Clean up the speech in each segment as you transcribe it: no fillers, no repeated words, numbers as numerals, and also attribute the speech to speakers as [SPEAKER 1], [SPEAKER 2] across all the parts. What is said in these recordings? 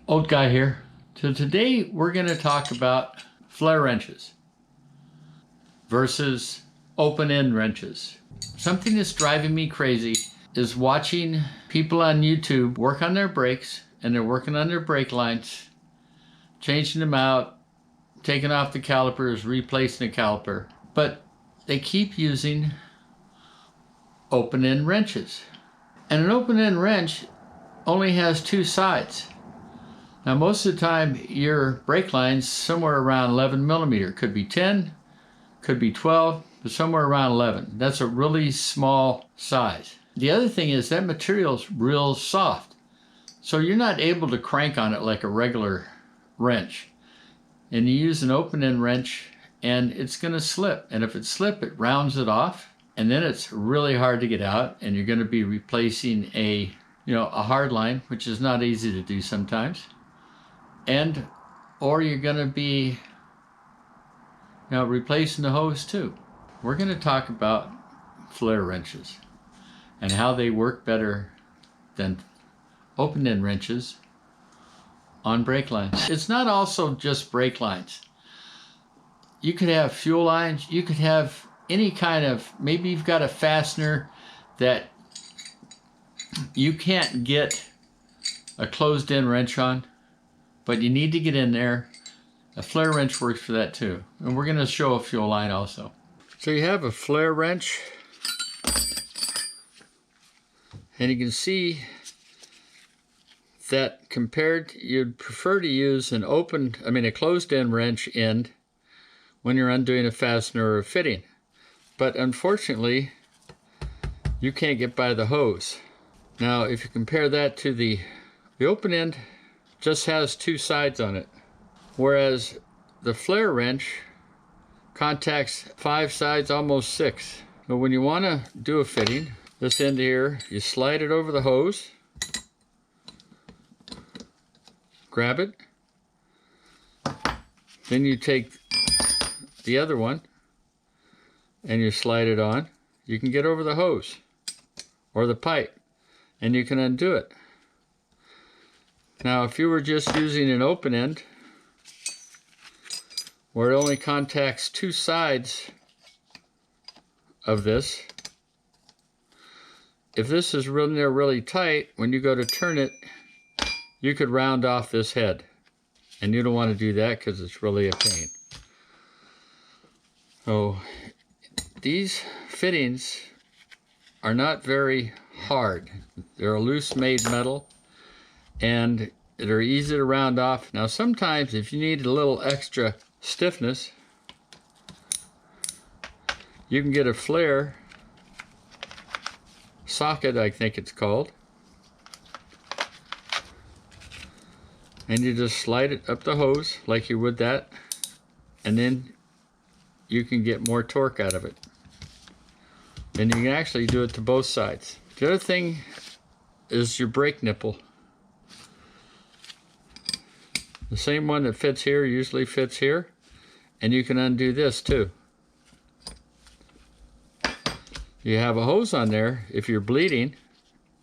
[SPEAKER 1] Old guy here. So today we're going to talk about flare wrenches versus open end wrenches. Something that's driving me crazy is watching people on YouTube work on their brakes, and they're working on their brake lines, changing them out, taking off the calipers, replacing the caliper, but they keep using open end wrenches. And an open end wrench only has two sides. Now most of the time your brake line's somewhere around 11 millimeter. Could be 10, could be 12, but somewhere around 11. That's a really small size. The other thing is that material's real soft. So you're not able to crank on it like a regular wrench. And you use an open end wrench and it's going to slip. And if it slips, it rounds it off. And then it's really hard to get out. And you're going to be replacing a hard line, which is not easy to do sometimes. Or you're going to be replacing the hose too. We're going to talk about flare wrenches and how they work better than open end wrenches on brake lines. It's not also just brake lines. You could have fuel lines, you could have any kind of, maybe you've got a fastener that you can't get a closed end wrench on, but you need to get in there. A flare wrench works for that too. And we're going to show a fuel line also. So you have a flare wrench, and you can see that you'd prefer to use a closed end wrench end when you're undoing a fastener or a fitting. But unfortunately, you can't get by the hose. Now, if you compare that to the open end, just has two sides on it, whereas the flare wrench contacts 5 sides, almost 6. But when you want to do a fitting, this end here, you slide it over the hose, grab it, then you take the other one and you slide it on. You can get over the hose or the pipe and you can undo it. Now if you were just using an open end where it only contacts 2 sides of this, if this is really tight, when you go to turn it, you could round off this head, and you don't want to do that because it's really a pain. So these fittings are not very hard. They're a loose made metal and they're easy to round off. Now sometimes if you need a little extra stiffness, you can get a flare socket, I think it's called, and you just slide it up the hose like you would that, and then you can get more torque out of it. And you can actually do it to both sides. The other thing is your brake nipple. The same one that fits here usually fits here, and you can undo this too. You have a hose on there if you're bleeding,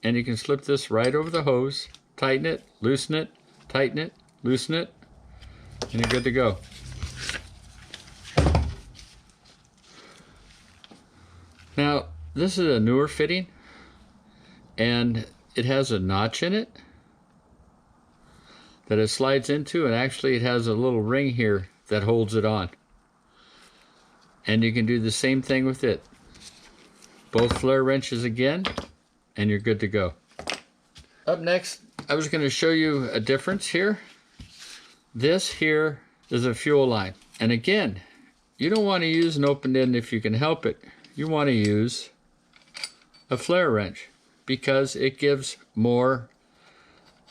[SPEAKER 1] and you can slip this right over the hose, tighten it, loosen it, tighten it, loosen it, and you're good to go. Now, this is a newer fitting, and it has a notch in it that it slides into, and actually it has a little ring here that holds it on. And you can do the same thing with it. Both flare wrenches again, and you're good to go. Up next, I was going to show you a difference here. This here is a fuel line. And again, you don't want to use an open end if you can help it. You want to use a flare wrench because it gives more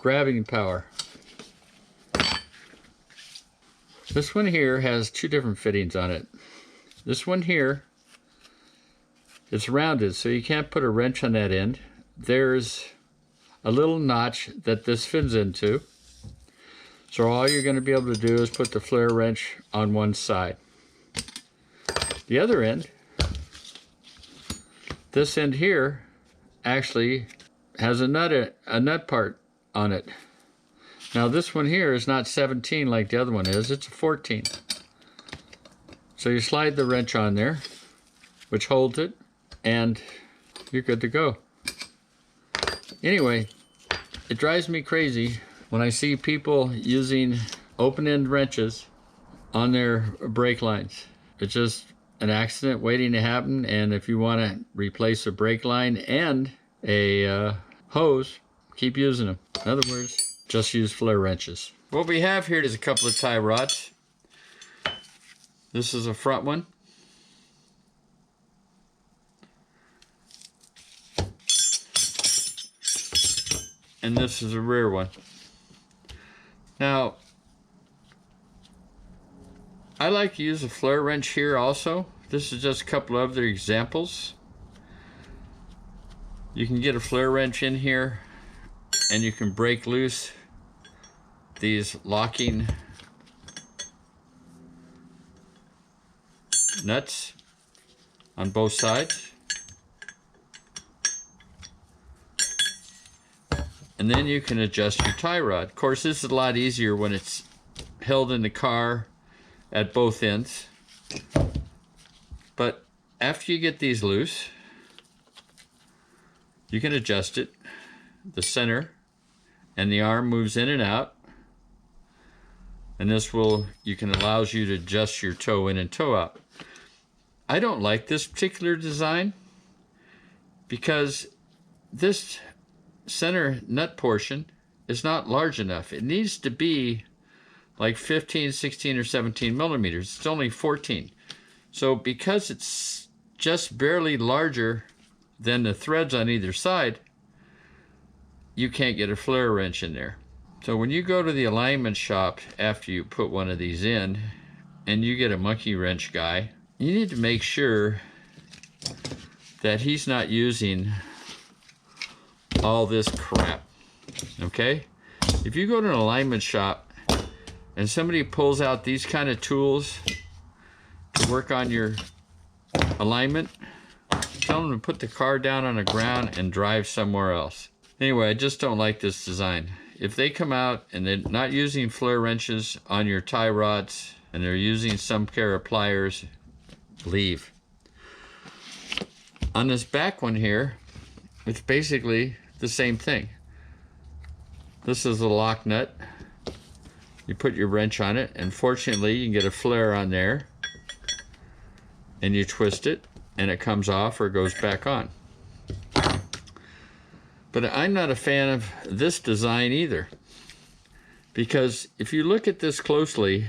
[SPEAKER 1] grabbing power. This one here has 2 different fittings on it. This one here, it's rounded, so you can't put a wrench on that end. There's a little notch that this fits into. So all you're going to be able to do is put the flare wrench on one side. The other end, this end here, actually has a nut part on it. Now this one here is not 17 like the other one is, it's a 14. So you slide the wrench on there, which holds it, and you're good to go. Anyway, it drives me crazy when I see people using open-end wrenches on their brake lines. It's just an accident waiting to happen, and if you want to replace a brake line and a hose, keep using them. In other words, just use flare wrenches. What we have here is a couple of tie rods. This is a front one. And this is a rear one. Now, I like to use a flare wrench here also. This is just a couple of other examples. You can get a flare wrench in here and you can break loose these locking nuts on both sides. And then you can adjust your tie rod. Of course, this is a lot easier when it's held in the car at both ends. But after you get these loose, you can adjust it. The center and the arm moves in and out. And this allows you to adjust your toe in and toe out. I don't like this particular design because this center nut portion is not large enough. It needs to be like 15, 16, or 17 millimeters. It's only 14. So because it's just barely larger than the threads on either side, you can't get a flare wrench in there. So when you go to the alignment shop after you put one of these in and you get a monkey wrench guy, you need to make sure that he's not using all this crap, okay? If you go to an alignment shop and somebody pulls out these kind of tools to work on your alignment, tell them to put the car down on the ground and drive somewhere else. Anyway, I just don't like this design. If they come out and they're not using flare wrenches on your tie rods and they're using some pair of pliers, leave. On this back one here, it's basically the same thing. This is a lock nut. You put your wrench on it, and fortunately you can get a flare on there, and you twist it and it comes off or goes back on. But I'm not a fan of this design either, because if you look at this closely,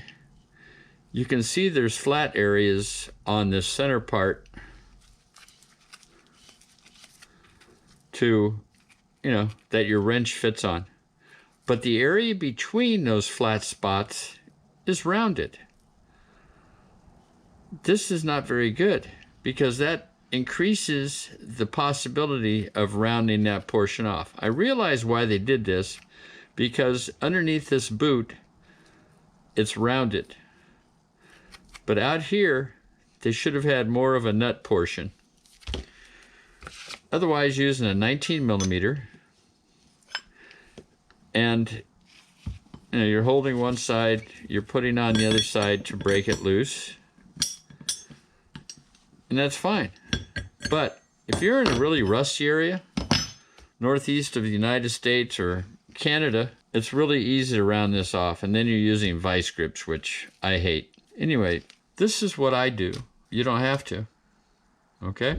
[SPEAKER 1] you can see there's flat areas on this center part that your wrench fits on. But the area between those flat spots is rounded. This is not very good because that increases the possibility of rounding that portion off. I realize why they did this, because underneath this boot, it's rounded. But out here, they should have had more of a nut portion. Otherwise, using a 19 millimeter, and you're holding one side, you're putting on the other side to break it loose, and that's fine. But if you're in a really rusty area, northeast of the United States or Canada, it's really easy to round this off, and then you're using vise grips, which I hate. Anyway, this is what I do. You don't have to, okay?